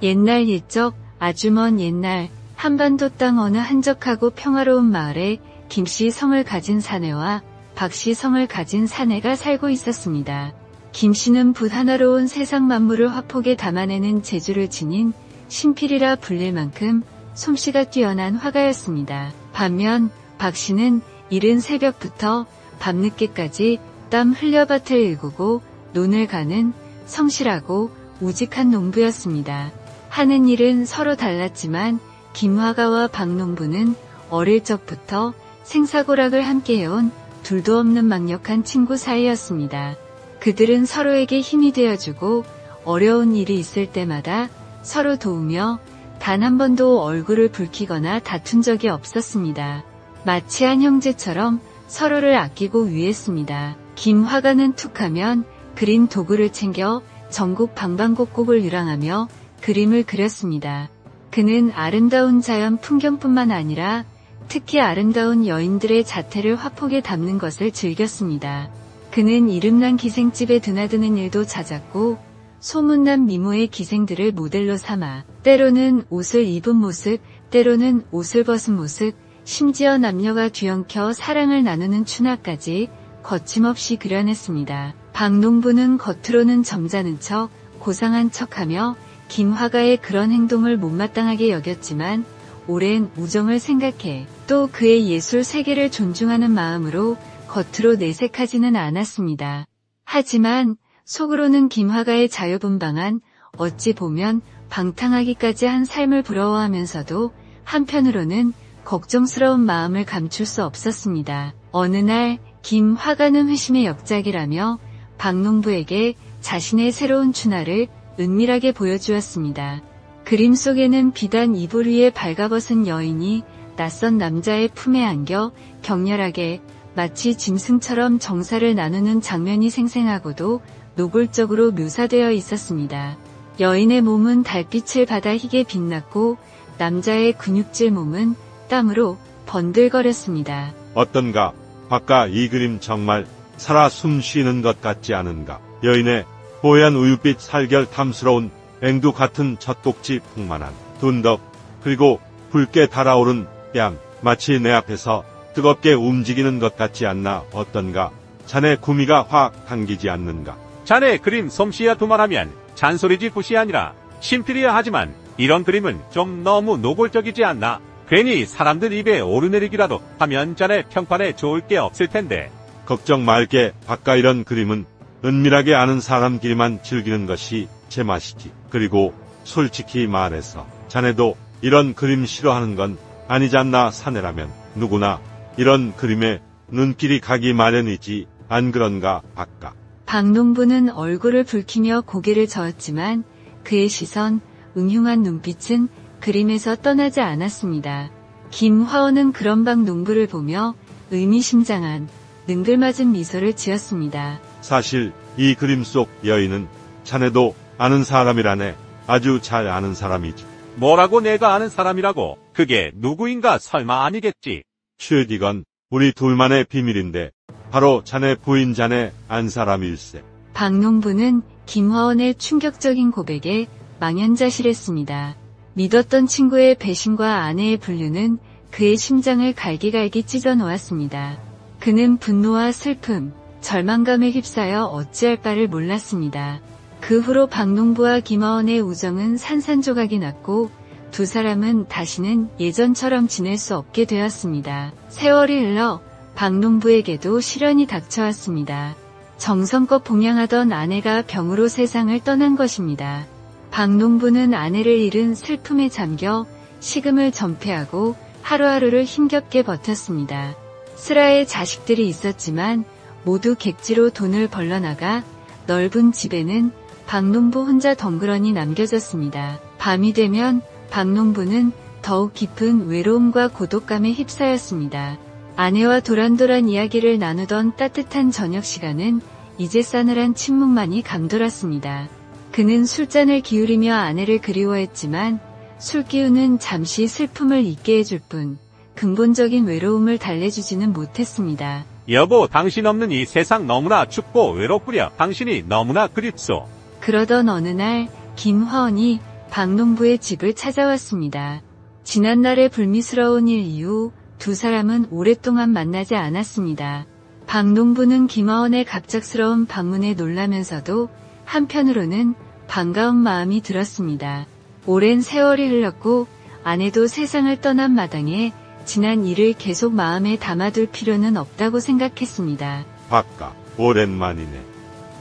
옛날 옛적 아주 먼 옛날 한반도 땅 어느 한적하고 평화로운 마을에 김씨 성을 가진 사내와 박씨 성을 가진 사내가 살고 있었습니다. 김씨는 붓 하나로 온 세상 만물을 화폭에 담아내는 재주를 지닌 신필이라 불릴 만큼 솜씨가 뛰어난 화가였습니다. 반면 박씨는 이른 새벽부터 밤늦게까지 땀 흘려 밭을 일구고 논을 가는 성실하고 우직한 농부였습니다. 하는 일은 서로 달랐지만 김화가와 박농부는 어릴 적부터 생사고락을 함께 해온 둘도 없는 막역한 친구 사이였습니다. 그들은 서로에게 힘이 되어주고 어려운 일이 있을 때마다 서로 도우며 단 한 번도 얼굴을 붉히거나 다툰 적이 없었습니다. 마치 한 형제처럼 서로를 아끼고 위했습니다. 김화가는 툭하면 그린 도구를 챙겨 전국 방방곡곡을 유랑하며 그림을 그렸습니다. 그는 아름다운 자연 풍경뿐만 아니라 특히 아름다운 여인들의 자태를 화폭에 담는 것을 즐겼습니다. 그는 이름난 기생집에 드나드는 일도 잦았고 소문난 미모의 기생들을 모델로 삼아 때로는 옷을 입은 모습, 때로는 옷을 벗은 모습, 심지어 남녀가 뒤엉켜 사랑을 나누는 춘화까지 거침없이 그려냈습니다. 박농부는 겉으로는 점잖은 척, 고상한 척하며 김화가의 그런 행동을 못마땅하게 여겼지만 오랜 우정을 생각해 또 그의 예술 세계를 존중하는 마음으로 겉으로 내색하지는 않았습니다. 하지만 속으로는 김화가의 자유분방한 어찌 보면 방탕하기까지 한 삶을 부러워하면서도 한편으로는 걱정스러운 마음을 감출 수 없었습니다. 어느 날 김화가는 회심의 역작이라며 박농부에게 자신의 새로운 춘화를 은밀하게 보여주었습니다. 그림 속에는 비단 이불 위에 발가벗은 여인이 낯선 남자의 품에 안겨 격렬하게 마치 짐승처럼 정사를 나누는 장면이 생생하고도 노골적으로 묘사되어 있었습니다. 여인의 몸은 달빛을 받아 희게 빛났고 남자의 근육질 몸은 땀으로 번들거렸습니다. 어떤가? 바까 이 그림 정말 살아 숨쉬는 것 같지 않은가? 여인의 뽀얀 우유빛 살결 탐스러운 앵두 같은 젖꼭지 풍만한 둔덕 그리고 붉게 달아오른 뺨 마치 내 앞에서 뜨겁게 움직이는 것 같지 않나? 어떤가? 자네 구미가 확 당기지 않는가? 자네 그림 솜씨야 두말하면 잔소리지 붓이 아니라 신필이야 하지만 이런 그림은 좀 너무 노골적이지 않나? 괜히 사람들 입에 오르내리기라도 하면 자네 평판에 좋을 게 없을 텐데. 걱정 말게. 바까 이런 그림은 은밀하게 아는 사람끼리만 즐기는 것이 제맛이지. 그리고 솔직히 말해서 자네도 이런 그림 싫어하는 건 아니잖나? 사내라면 누구나 이런 그림에 눈길이 가기 마련이지 안 그런가? 바까. 박농부는 얼굴을 붉히며 고개를 저었지만 그의 시선, 음흉한 눈빛은 그림에서 떠나지 않았습니다. 김화원은 그런 박농부를 보며 의미심장한 능글맞은 미소를 지었습니다. 사실 이 그림 속 여인은 자네도 아는 사람이라네. 아주 잘 아는 사람이지. 뭐라고 내가 아는 사람이라고? 그게 누구인가 설마 아니겠지? 슈디건 우리 둘만의 비밀인데 바로 자네 부인 자네 안 사람일세. 박농부는 김화원의 충격적인 고백에 망연자실했습니다. 믿었던 친구의 배신과 아내의 불륜은 그의 심장을 갈기갈기 찢어 놓았습니다. 그는 분노와 슬픔, 절망감에 휩싸여 어찌할 바를 몰랐습니다. 그 후로 박농부와 김화원의 우정은 산산조각이 났고 두 사람은 다시는 예전처럼 지낼 수 없게 되었습니다. 세월이 흘러 박농부에게도 시련이 닥쳐왔습니다. 정성껏 봉양하던 아내가 병으로 세상을 떠난 것입니다. 박농부는 아내를 잃은 슬픔에 잠겨 식음을 전폐하고 하루하루를 힘겹게 버텼습니다. 슬하에 자식들이 있었지만 모두 객지로 돈을 벌러나가 넓은 집에는 박농부 혼자 덩그러니 남겨졌습니다. 밤이 되면 박농부는 더욱 깊은 외로움과 고독감에 휩싸였습니다. 아내와 도란도란 이야기를 나누던 따뜻한 저녁 시간은 이제 싸늘한 침묵만이 감돌았습니다. 그는 술잔을 기울이며 아내를 그리워했지만 술기운은 잠시 슬픔을 잊게 해줄 뿐 근본적인 외로움을 달래주지는 못했습니다. 여보, 당신 없는 이 세상 너무나 춥고 외롭구려. 당신이 너무나 그립소. 그러던 어느 날 김화원이 박농부의 집을 찾아왔습니다. 지난날의 불미스러운 일 이후 두 사람은 오랫동안 만나지 않았습니다. 박농부는 김화원의 갑작스러운 방문에 놀라면서도 한편으로는 반가운 마음이 들었습니다. 오랜 세월이 흘렀고 아내도 세상을 떠난 마당에 지난 일을 계속 마음에 담아둘 필요는 없다고 생각했습니다. 박가, 오랜만이네.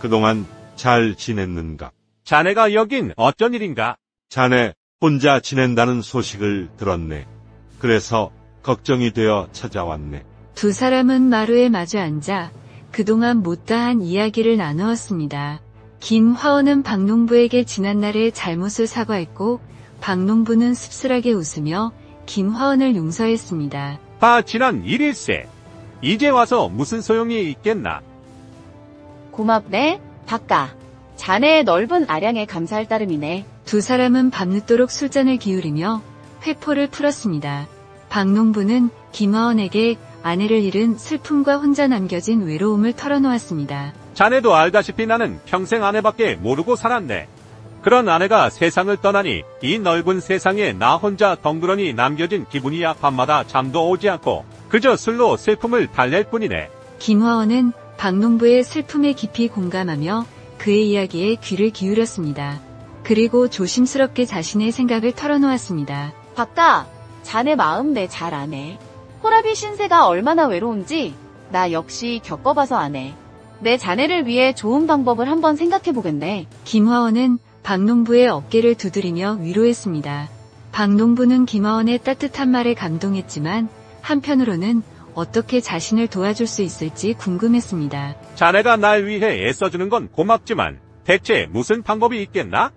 그동안 잘 지냈는가? 자네가 여긴 어쩐 일인가? 자네 혼자 지낸다는 소식을 들었네. 그래서 걱정이 되어 찾아왔네. 두 사람은 마루에 마주 앉아 그동안 못다한 이야기를 나누었습니다. 김화원은 박농부에게 지난날의 잘못을 사과했고 박농부는 씁쓸하게 웃으며 김화원을 용서했습니다. 다 지난 일일세. 이제 와서 무슨 소용이 있겠나? 고맙네, 박가. 자네의 넓은 아량에 감사할 따름이네. 두 사람은 밤늦도록 술잔을 기울이며 회포를 풀었습니다. 박농부는 김화원에게 아내를 잃은 슬픔과 혼자 남겨진 외로움을 털어놓았습니다. 자네도 알다시피 나는 평생 아내밖에 모르고 살았네. 그런 아내가 세상을 떠나니 이 넓은 세상에 나 혼자 덩그러니 남겨진 기분이야. 밤마다 잠도 오지 않고 그저 술로 슬픔을 달랠 뿐이네. 김화원은 박농부의 슬픔에 깊이 공감하며 그의 이야기에 귀를 기울였습니다. 그리고 조심스럽게 자신의 생각을 털어놓았습니다. 박가, 자네 마음 내 잘 아네. 호라비 신세가 얼마나 외로운지 나 역시 겪어봐서 아네. 내 자네를 위해 좋은 방법을 한번 생각해보겠네. 김화원은 박농부의 어깨를 두드리며 위로했습니다. 박농부는 김화원의 따뜻한 말에 감동했지만 한편으로는 어떻게 자신을 도와줄 수 있을지 궁금했습니다. 자네가 날 위해 애써주는 건 고맙지만 대체 무슨 방법이 있겠나?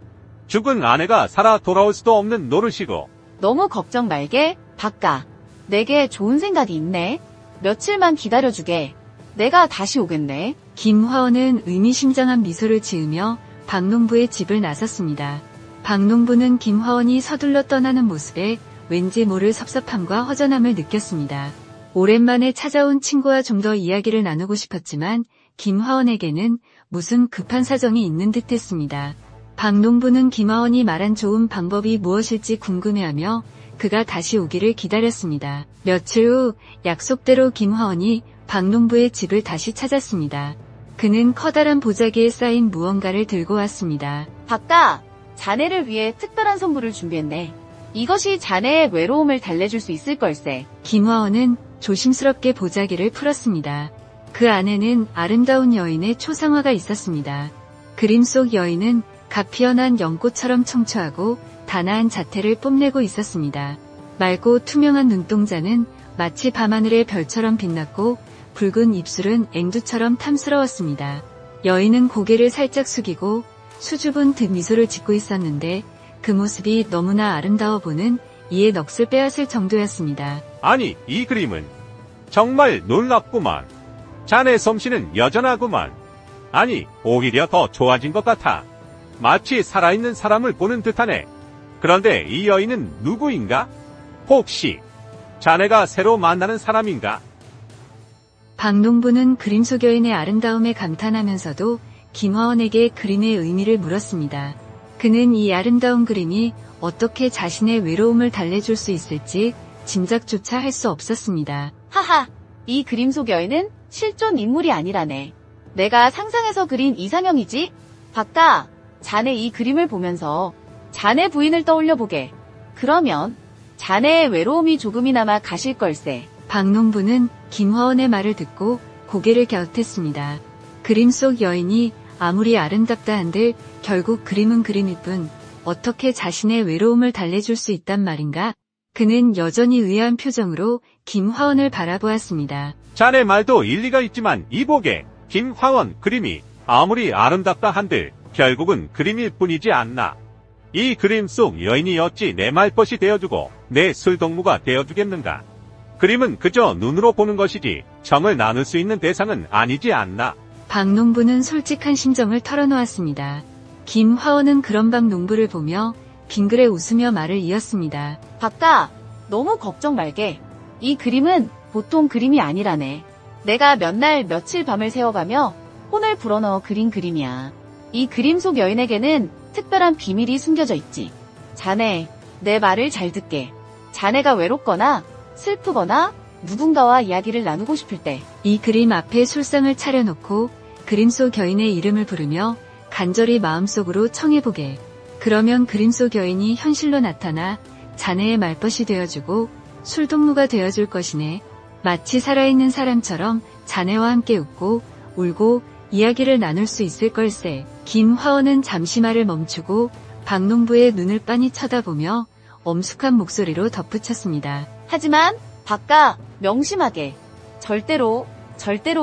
죽은 아내가 살아 돌아올 수도 없는 노릇이고. 너무 걱정 말게, 박가. 내게 좋은 생각이 있네. 며칠만 기다려주게. 내가 다시 오겠네. 김화원은 의미심장한 미소를 지으며 박농부의 집을 나섰습니다. 박농부는 김화원이 서둘러 떠나는 모습에 왠지 모를 섭섭함과 허전함을 느꼈습니다. 오랜만에 찾아온 친구와 좀 더 이야기를 나누고 싶었지만 김화원에게는 무슨 급한 사정이 있는 듯했습니다. 박농부는 김화원이 말한 좋은 방법이 무엇일지 궁금해하며 그가 다시 오기를 기다렸습니다. 며칠 후 약속대로 김화원이 박농부의 집을 다시 찾았습니다. 그는 커다란 보자기에 쌓인 무언가를 들고 왔습니다. 박가, 자네를 위해 특별한 선물을 준비했네. 이것이 자네의 외로움을 달래줄 수 있을 걸세. 김화원은 조심스럽게 보자기를 풀었습니다. 그 안에는 아름다운 여인의 초상화가 있었습니다. 그림 속 여인은 갓 피어난 연꽃처럼 청초하고 단아한 자태를 뽐내고 있었습니다. 맑고 투명한 눈동자는 마치 밤하늘의 별처럼 빛났고 붉은 입술은 앵두처럼 탐스러웠습니다. 여인은 고개를 살짝 숙이고 수줍은 듯 미소를 짓고 있었는데 그 모습이 너무나 아름다워 보는 이에 넋을 빼앗을 정도였습니다. 아니, 이 그림은 정말 놀랍구만. 자네 솜씨는 여전하구만. 아니, 오히려 더 좋아진 것 같아. 마치 살아있는 사람을 보는 듯하네. 그런데 이 여인은 누구인가? 혹시 자네가 새로 만나는 사람인가? 박농부는 그림 속 여인의 아름다움에 감탄하면서도 김화원에게 그림의 의미를 물었습니다. 그는 이 아름다운 그림이 어떻게 자신의 외로움을 달래줄 수 있을지 짐작조차 할 수 없었습니다. 하하, 이 그림 속 여인은 실존 인물이 아니라네. 내가 상상해서 그린 이상형이지? 박가, 자네 이 그림을 보면서 자네 부인을 떠올려보게. 그러면 자네의 외로움이 조금이나마 가실 걸세. 박농부는 김화원의 말을 듣고 고개를 갸웃했습니다. 그림 속 여인이 아무리 아름답다 한들 결국 그림은 그림일 뿐 어떻게 자신의 외로움을 달래줄 수 있단 말인가? 그는 여전히 의아한 표정으로 김화원을 바라보았습니다. 자네 말도 일리가 있지만 이보게, 김화원 그림이 아무리 아름답다 한들 결국은 그림일 뿐이지 않나. 이 그림 속 여인이 어찌 내 말벗이 되어주고 내 술동무가 되어주겠는가. 그림은 그저 눈으로 보는 것이지 정을 나눌 수 있는 대상은 아니지 않나. 박농부는 솔직한 심정을 털어놓았습니다. 김화원은 그런 박농부를 보며 빙그레 웃으며 말을 이었습니다. 박가, 너무 걱정 말게. 이 그림은 보통 그림이 아니라네. 내가 몇 날 며칠 밤을 새워가며 혼을 불어넣어 그린 그림이야. 이 그림 속 여인에게는 특별한 비밀이 숨겨져 있지. 자네, 내 말을 잘 듣게. 자네가 외롭거나 슬프거나 누군가와 이야기를 나누고 싶을 때 이 그림 앞에 술상을 차려놓고 그림 속 여인의 이름을 부르며 간절히 마음속으로 청해보게. 그러면 그림 속 여인이 현실로 나타나 자네의 말벗이 되어주고 술동무가 되어줄 것이네. 마치 살아있는 사람처럼 자네와 함께 웃고 울고 이야기를 나눌 수 있을 걸세. 김화원은 잠시 말을 멈추고 박농부의 눈을 빤히 쳐다보며 엄숙한 목소리로 덧붙였습니다. 하지만 박가, 명심하게. 절대로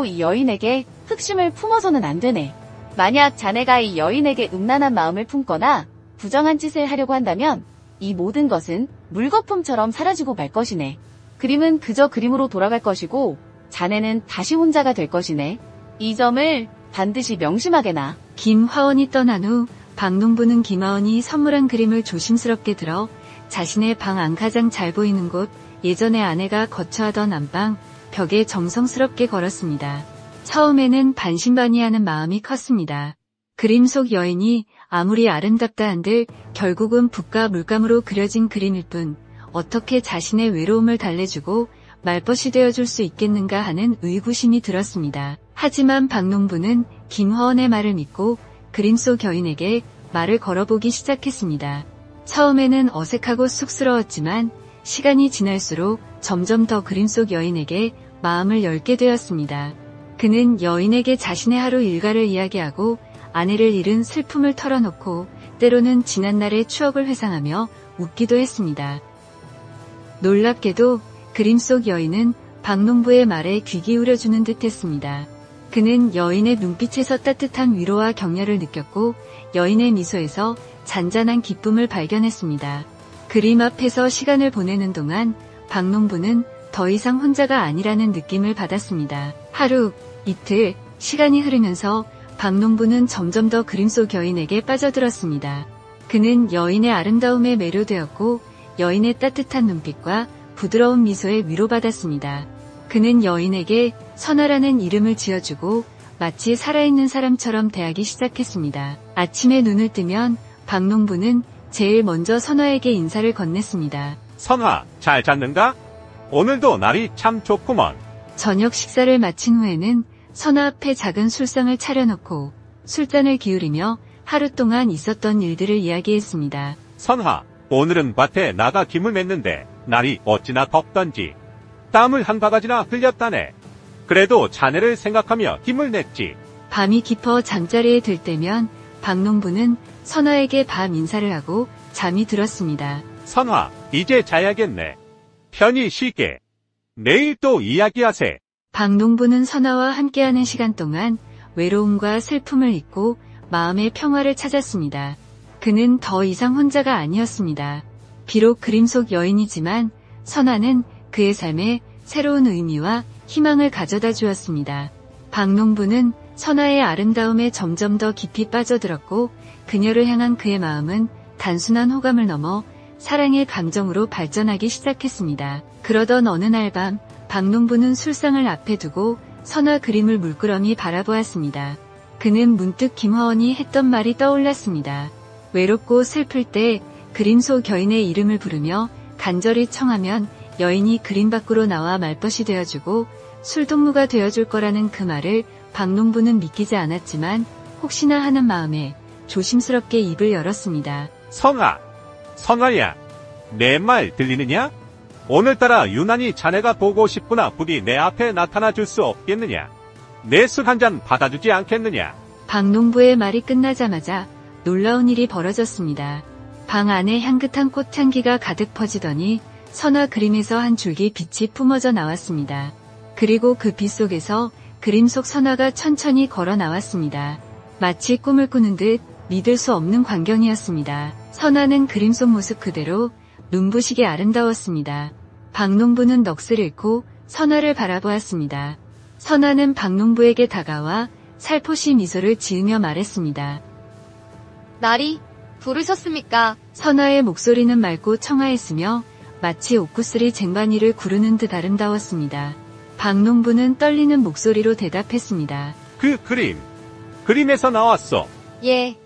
이 여인에게 흑심을 품어서는 안 되네. 만약 자네가 이 여인에게 음란한 마음을 품거나 부정한 짓을 하려고 한다면 이 모든 것은 물거품처럼 사라지고 말 것이네. 그림은 그저 그림으로 돌아갈 것이고 자네는 다시 혼자가 될 것이네. 이 점을 반드시 명심하게나. 김화원이 떠난 후 박농부는 김화원이 선물한 그림을 조심스럽게 들어 자신의 방 안 가장 잘 보이는 곳, 예전에 아내가 거처하던 안방 벽에 정성스럽게 걸었습니다. 처음에는 반신반의하는 마음이 컸습니다. 그림 속 여인이 아무리 아름답다 한들 결국은 붓과 물감으로 그려진 그림일 뿐 어떻게 자신의 외로움을 달래주고 말벗이 되어줄 수 있겠는가 하는 의구심이 들었습니다. 하지만 박농부는 김화원의 말을 믿고 그림 속 여인에게 말을 걸어보기 시작했습니다. 처음에는 어색하고 쑥스러웠지만 시간이 지날수록 점점 더 그림 속 여인에게 마음을 열게 되었습니다. 그는 여인에게 자신의 하루 일과를 이야기하고 아내를 잃은 슬픔을 털어놓고 때로는 지난날의 추억을 회상하며 웃기도 했습니다. 놀랍게도 그림 속 여인은 박농부의 말에 귀 기울여주는 듯 했습니다. 그는 여인의 눈빛에서 따뜻한 위로와 격려를 느꼈고 여인의 미소에서 잔잔한 기쁨을 발견했습니다. 그림 앞에서 시간을 보내는 동안 박농부는 더 이상 혼자가 아니라는 느낌을 받았습니다. 하루, 이틀, 시간이 흐르면서 박농부는 점점 더 그림 속 여인에게 빠져들었습니다. 그는 여인의 아름다움에 매료되었고 여인의 따뜻한 눈빛과 부드러운 미소에 위로받았습니다. 그는 여인에게 선아라는 이름을 지어주고 마치 살아있는 사람처럼 대하기 시작했습니다. 아침에 눈을 뜨면 박농부는 제일 먼저 선아에게 인사를 건넸습니다. 선아, 잘 잤는가? 오늘도 날이 참 좋구먼. 저녁 식사를 마친 후에는 선아 앞에 작은 술상을 차려놓고 술잔을 기울이며 하루 동안 있었던 일들을 이야기했습니다. 선아, 오늘은 밭에 나가 김을 맸는데 날이 어찌나 덥던지 땀을 한 바가지나 흘렸다네. 그래도 자네를 생각하며 힘을 냈지. 밤이 깊어 잠자리에 들 때면 박농부는 선아에게 밤 인사를 하고 잠이 들었습니다. 선아, 이제 자야겠네. 편히 쉬게. 내일 또 이야기하세. 박농부는 선아와 함께하는 시간 동안 외로움과 슬픔을 잊고 마음의 평화를 찾았습니다. 그는 더 이상 혼자가 아니었습니다. 비록 그림 속 여인이지만 선아는 그의 삶에 새로운 의미와 희망을 가져다 주었습니다. 박농부는 선아의 아름다움에 점점 더 깊이 빠져들었고 그녀를 향한 그의 마음은 단순한 호감을 넘어 사랑의 감정으로 발전하기 시작했습니다. 그러던 어느 날 밤 박농부는 술상을 앞에 두고 선아 그림을 물끄러미 바라보았습니다. 그는 문득 김화원이 했던 말이 떠올랐습니다. 외롭고 슬플 때 그림 속 여인의 이름을 부르며 간절히 청하면 여인이 그림 밖으로 나와 말벗이 되어주고 술동무가 되어줄 거라는 그 말을 박농부는 믿기지 않았지만 혹시나 하는 마음에 조심스럽게 입을 열었습니다. 선아야, 내 말 들리느냐? 오늘따라 유난히 자네가 보고 싶구나. 부디 내 앞에 나타나 줄 수 없겠느냐? 내 술 한 잔 받아주지 않겠느냐? 박농부의 말이 끝나자마자 놀라운 일이 벌어졌습니다. 방 안에 향긋한 꽃향기가 가득 퍼지더니 선아 그림에서 한 줄기 빛이 뿜어져 나왔습니다. 그리고 그 빛 속에서 그림 속 선아가 천천히 걸어 나왔습니다. 마치 꿈을 꾸는 듯 믿을 수 없는 광경이었습니다. 선아는 그림 속 모습 그대로 눈부시게 아름다웠습니다. 박농부는 넋을 잃고 선아를 바라보았습니다. 선아는 박농부에게 다가와 살포시 미소를 지으며 말했습니다. 날이 부르셨습니까? 선아의 목소리는 맑고 청아했으며 마치 옥구슬이 쟁반위를 구르는 듯 아름다웠습니다. 박농부는 떨리는 목소리로 대답했습니다. 그 그림에서 나왔어. 예,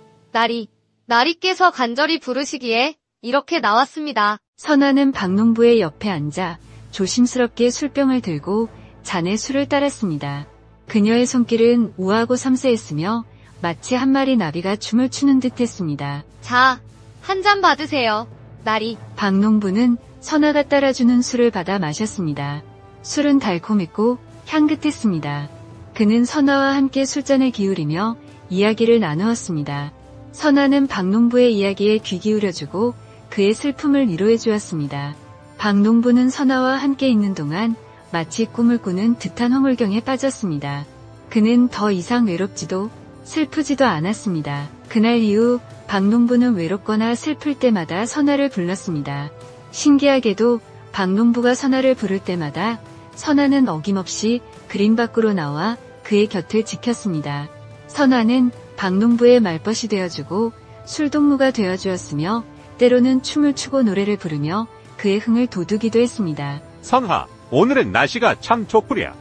나리께서 간절히 부르시기에 이렇게 나왔습니다. 선아는 박농부의 옆에 앉아 조심스럽게 술병을 들고 잔에 술을 따랐습니다. 그녀의 손길은 우아하고 섬세했으며 마치 한 마리 나비가 춤을 추는 듯했습니다. 자, 한 잔 받으세요. 나리. 박농부는 선아가 따라주는 술을 받아 마셨습니다. 술은 달콤했고 향긋했습니다. 그는 선아와 함께 술잔을 기울이며 이야기를 나누었습니다. 선아는 박농부의 이야기에 귀 기울여주고 그의 슬픔을 위로해 주었습니다. 박농부는 선아와 함께 있는 동안 마치 꿈을 꾸는 듯한 허물경에 빠졌습니다. 그는 더 이상 외롭지도 슬프지도 않았습니다. 그날 이후 박농부는 외롭거나 슬플 때마다 선아를 불렀습니다. 신기하게도 박농부가 선아를 부를 때마다 선아는 어김없이 그림 밖으로 나와 그의 곁을 지켰습니다. 선아는 박농부의 말벗이 되어주고 술동무가 되어주었으며 때로는 춤을 추고 노래를 부르며 그의 흥을 돋우기도 했습니다. 선하, 오늘은 날씨가 참 좋구려.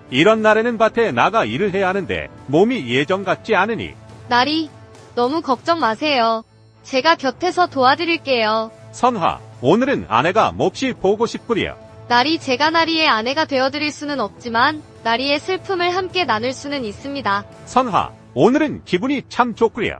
이런 날에는 밭에 나가 일을 해야 하는데 몸이 예전 같지 않으니. 나리, 너무 걱정 마세요. 제가 곁에서 도와드릴게요. 선하, 오늘은 아내가 몹시 보고 싶구려. 나리, 제가 나리의 아내가 되어드릴 수는 없지만 나리의 슬픔을 함께 나눌 수는 있습니다. 선하, 오늘은 기분이 참 좋구려.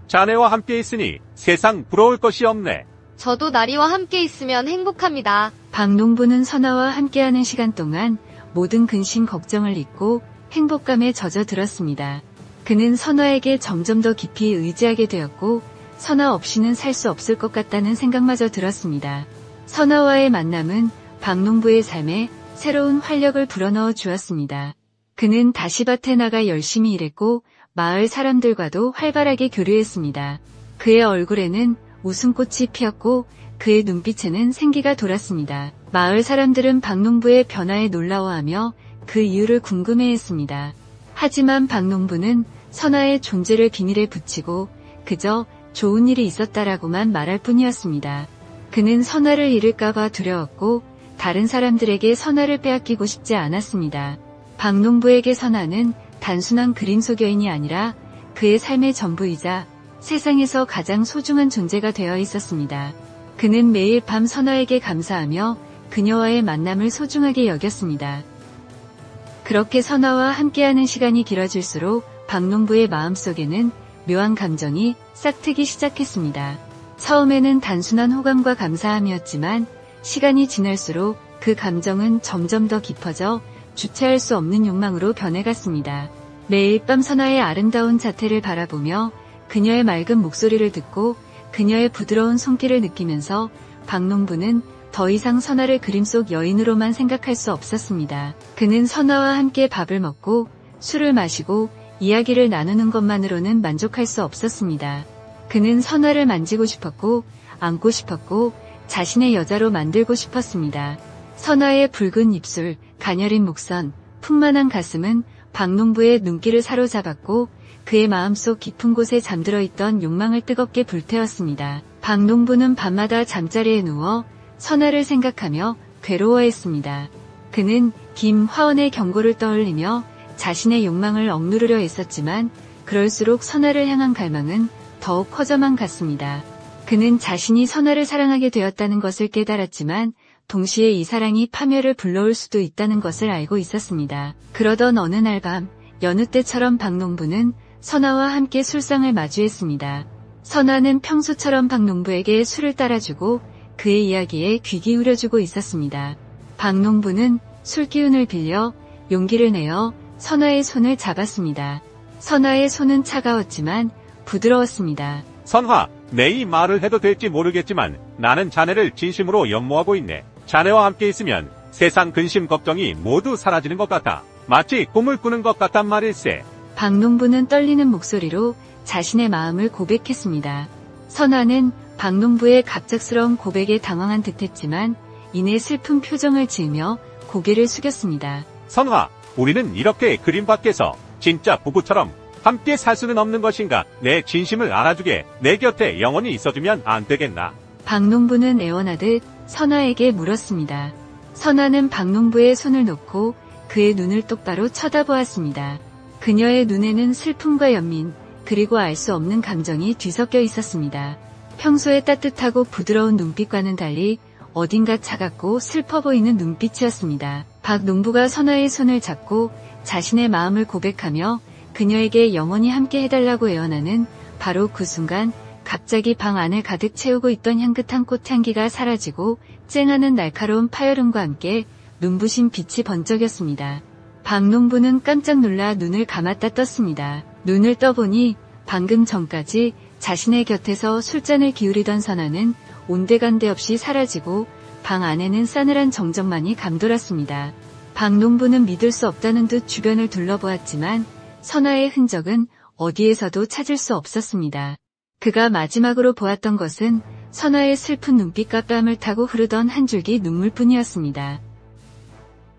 자네와 함께 있으니 세상 부러울 것이 없네. 저도 나리와 함께 있으면 행복합니다. 박농부는 선아와 함께하는 시간 동안 모든 근심 걱정을 잊고 행복감에 젖어들었습니다. 그는 선아에게 점점 더 깊이 의지하게 되었고 선아 없이는 살 수 없을 것 같다는 생각마저 들었습니다. 선아와의 만남은 박농부의 삶에 새로운 활력을 불어넣어 주었습니다. 그는 다시 밭에 나가 열심히 일했고 마을 사람들과도 활발하게 교류했습니다. 그의 얼굴에는 웃음꽃이 피었고 그의 눈빛에는 생기가 돌았습니다. 마을 사람들은 박농부의 변화에 놀라워하며 그 이유를 궁금해했습니다. 하지만 박농부는 선아의 존재를 비닐에 붙이고 그저 좋은 일이 있었다라고만 말할 뿐이었습니다. 그는 선아를 잃을까봐 두려웠고 다른 사람들에게 선아를 빼앗기고 싶지 않았습니다. 박농부에게 선아는 단순한 그림 속 여인이 아니라 그의 삶의 전부이자 세상에서 가장 소중한 존재가 되어 있었습니다. 그는 매일 밤 선아에게 감사하며 그녀와의 만남을 소중하게 여겼습니다. 그렇게 선아와 함께하는 시간이 길어질수록 박농부의 마음속에는 묘한 감정이 싹트기 시작했습니다. 처음에는 단순한 호감과 감사함이었지만 시간이 지날수록 그 감정은 점점 더 깊어져 주체할 수 없는 욕망으로 변해갔습니다. 매일 밤 선아의 아름다운 자태를 바라보며 그녀의 맑은 목소리를 듣고 그녀의 부드러운 손길을 느끼면서 박농부는 더 이상 선아를 그림 속 여인으로만 생각할 수 없었습니다. 그는 선아와 함께 밥을 먹고 술을 마시고 이야기를 나누는 것만으로는 만족할 수 없었습니다. 그는 선아를 만지고 싶었고 안고 싶었고 자신의 여자로 만들고 싶었습니다. 선아의 붉은 입술, 가녀린 목선, 풍만한 가슴은 박농부의 눈길을 사로잡았고 그의 마음속 깊은 곳에 잠들어 있던 욕망을 뜨겁게 불태웠습니다. 박농부는 밤마다 잠자리에 누워 선아를 생각하며 괴로워했습니다. 그는 김화원의 경고를 떠올리며 자신의 욕망을 억누르려 했었지만 그럴수록 선아를 향한 갈망은 더욱 커져만 갔습니다. 그는 자신이 선아를 사랑하게 되었다는 것을 깨달았지만 동시에 이 사랑이 파멸을 불러올 수도 있다는 것을 알고 있었습니다. 그러던 어느 날 밤 여느 때처럼 박농부는 선아와 함께 술상을 마주했습니다. 선아는 평소처럼 박농부에게 술을 따라주고 그의 이야기에 귀 기울여주고 있었습니다. 박농부는 술 기운을 빌려 용기를 내어 선아의 손을 잡았습니다. 선아의 손은 차가웠지만 부드러웠습니다. 선화, 내 이 말을 해도 될지 모르겠지만 나는 자네를 진심으로 연모하고 있네. 자네와 함께 있으면 세상 근심 걱정이 모두 사라지는 것 같아. 마치 꿈을 꾸는 것 같단 말일세. 박농부는 떨리는 목소리로 자신의 마음을 고백했습니다. 선아는 박농부의 갑작스러운 고백에 당황한 듯했지만 이내 슬픈 표정을 지으며 고개를 숙였습니다. 선화, 우리는 이렇게 그림 밖에서 진짜 부부처럼 함께 살 수는 없는 것인가? 내 진심을 알아주게 내 곁에 영원히 있어주면 안 되겠나? 박농부는 애원하듯 선화에게 물었습니다. 선화는 박농부의 손을 놓고 그의 눈을 똑바로 쳐다보았습니다. 그녀의 눈에는 슬픔과 연민, 그리고 알 수 없는 감정이 뒤섞여 있었습니다. 평소에 따뜻하고 부드러운 눈빛과는 달리 어딘가 차갑고 슬퍼 보이는 눈빛이었습니다. 박농부가 선화의 손을 잡고 자신의 마음을 고백하며 그녀에게 영원히 함께 해달라고 애원하는 바로 그 순간 갑자기 방 안을 가득 채우고 있던 향긋한 꽃향기가 사라지고 쨍하는 날카로운 파열음과 함께 눈부신 빛이 번쩍였습니다. 박농부는 깜짝 놀라 눈을 감았다 떴습니다. 눈을 떠보니 방금 전까지 자신의 곁에서 술잔을 기울이던 선화는 온데간데 없이 사라지고 방 안에는 싸늘한 정적만이 감돌았습니다. 박농부는 믿을 수 없다는 듯 주변을 둘러보았지만 선화의 흔적은 어디에서도 찾을 수 없었습니다. 그가 마지막으로 보았던 것은 선화의 슬픈 눈빛과 뺨을 타고 흐르던 한 줄기 눈물뿐이었습니다.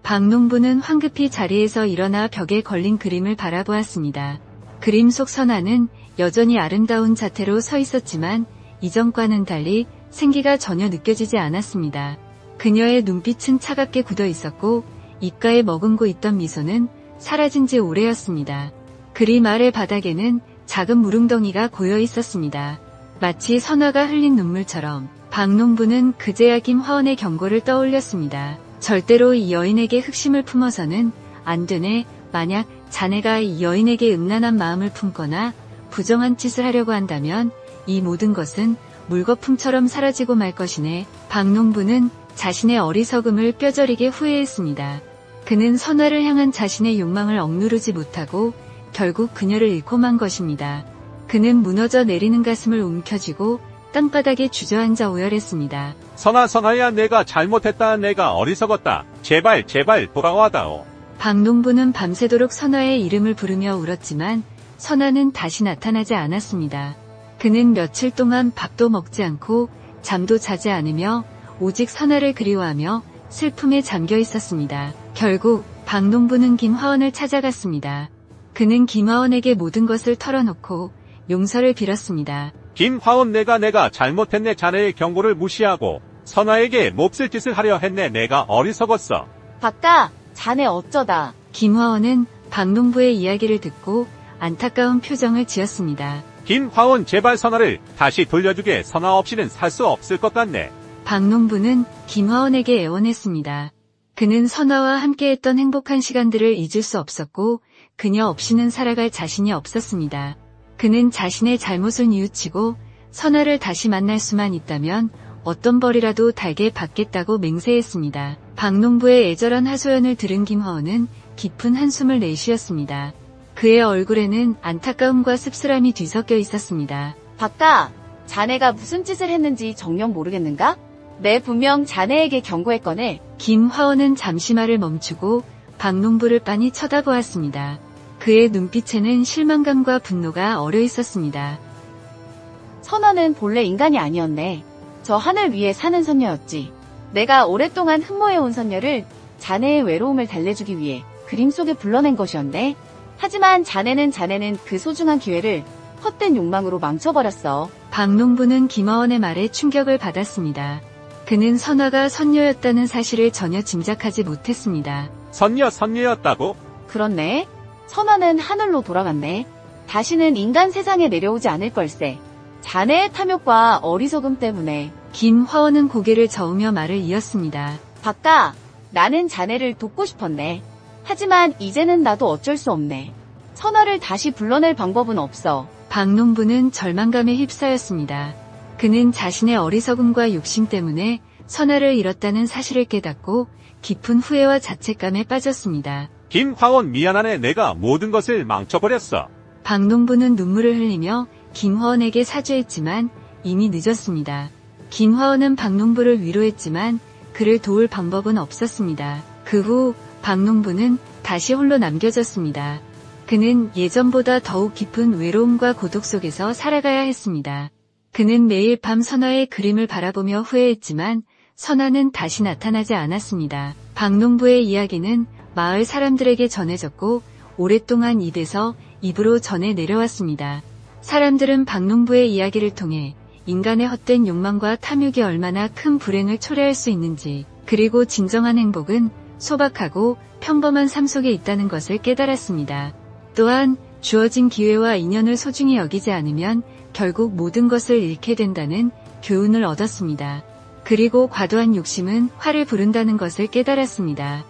박농부는 황급히 자리에서 일어나 벽에 걸린 그림을 바라보았습니다. 그림 속 선화는 여전히 아름다운 자태로 서 있었지만 이전과는 달리 생기가 전혀 느껴지지 않았습니다. 그녀의 눈빛은 차갑게 굳어 있었고 입가에 머금고 있던 미소는 사라진 지 오래였습니다. 그림 아래 바닥에는 작은 물웅덩이가 고여 있었습니다. 마치 선화가 흘린 눈물처럼 박농부는 그제야 김화원의 경고를 떠올렸습니다. 절대로 이 여인에게 흑심을 품어서는 안 되네. 만약 자네가 이 여인에게 음란한 마음을 품거나 부정한 짓을 하려고 한다면 이 모든 것은 물거품처럼 사라지고 말 것이네. 박농부는 자신의 어리석음을 뼈저리게 후회했습니다. 그는 선화를 향한 자신의 욕망을 억누르지 못하고 결국 그녀를 잃고 만 것입니다. 그는 무너져 내리는 가슴을 움켜쥐고 땅바닥에 주저앉아 오열했습니다. 선화야, 내가 잘못했다. 내가 어리석었다. 제발 돌아와다오. 박농부는 밤새도록 선화의 이름을 부르며 울었지만 선화는 다시 나타나지 않았습니다. 그는 며칠 동안 밥도 먹지 않고 잠도 자지 않으며 오직 선화를 그리워하며 슬픔에 잠겨 있었습니다. 결국 박농부는 김화원을 찾아갔습니다. 그는 김화원에게 모든 것을 털어놓고 용서를 빌었습니다. 김화원, 내가 잘못했네. 자네의 경고를 무시하고 선화에게 몹쓸 짓을 하려 했네. 내가 어리석었어. 박가, 자네 어쩌다. 김화원은 박농부의 이야기를 듣고 안타까운 표정을 지었습니다. 김화원, 제발 선화를 다시 돌려주게. 선화 없이는 살 수 없을 것 같네. 박농부는 김화원에게 애원했습니다. 그는 선화와 함께했던 행복한 시간들을 잊을 수 없었고 그녀 없이는 살아갈 자신이 없었습니다. 그는 자신의 잘못을 뉘우치고 선화를 다시 만날 수만 있다면 어떤 벌이라도 달게 받겠다고 맹세했습니다. 박농부의 애절한 하소연을 들은 김화원은 깊은 한숨을 내쉬었습니다. 그의 얼굴에는 안타까움과 씁쓸함이 뒤섞여 있었습니다. 박가, 자네가 무슨 짓을 했는지 정녕 모르겠는가? 내 분명 자네에게 경고했거늘. 김화원은 잠시 말을 멈추고 박농부를 빤히 쳐다보았습니다. 그의 눈빛에는 실망감과 분노가 어려 있었습니다. 선화는 본래 인간이 아니었네. 저 하늘 위에 사는 선녀였지. 내가 오랫동안 흠모해온 선녀를 자네의 외로움을 달래주기 위해 그림 속에 불러낸 것이었네. 하지만 자네는 그 소중한 기회를 헛된 욕망으로 망쳐버렸어. 박농부는 김화원의 말에 충격을 받았습니다. 그는 선화가 선녀였다는 사실을 전혀 짐작하지 못했습니다. 선녀였다고? 그렇네. 선화는 하늘로 돌아갔네. 다시는 인간 세상에 내려오지 않을 걸세. 자네의 탐욕과 어리석음 때문에. 김화원은 고개를 저으며 말을 이었습니다. 박가, 나는 자네를 돕고 싶었네. 하지만 이제는 나도 어쩔 수 없네. 선화를 다시 불러낼 방법은 없어. 박농부는 절망감에 휩싸였습니다. 그는 자신의 어리석음과 욕심 때문에 선화를 잃었다는 사실을 깨닫고 깊은 후회와 자책감에 빠졌습니다. 김화원, 미안하네. 내가 모든 것을 망쳐버렸어. 박농부는 눈물을 흘리며 김화원에게 사죄했지만 이미 늦었습니다. 김화원은 박농부를 위로했지만 그를 도울 방법은 없었습니다. 그 후 박농부는 다시 홀로 남겨졌습니다. 그는 예전보다 더욱 깊은 외로움과 고독 속에서 살아가야 했습니다. 그는 매일 밤 선화의 그림을 바라보며 후회했지만 선화는 다시 나타나지 않았습니다. 박농부의 이야기는 마을 사람들에게 전해졌고 오랫동안 입에서 입으로 전해 내려왔습니다. 사람들은 박농부의 이야기를 통해 인간의 헛된 욕망과 탐욕이 얼마나 큰 불행을 초래할 수 있는지, 그리고 진정한 행복은 소박하고 평범한 삶 속에 있다는 것을 깨달았습니다. 또한 주어진 기회와 인연을 소중히 여기지 않으면 결국 모든 것을 잃게 된다는 교훈을 얻었습니다. 그리고 과도한 욕심은 화를 부른다는 것을 깨달았습니다.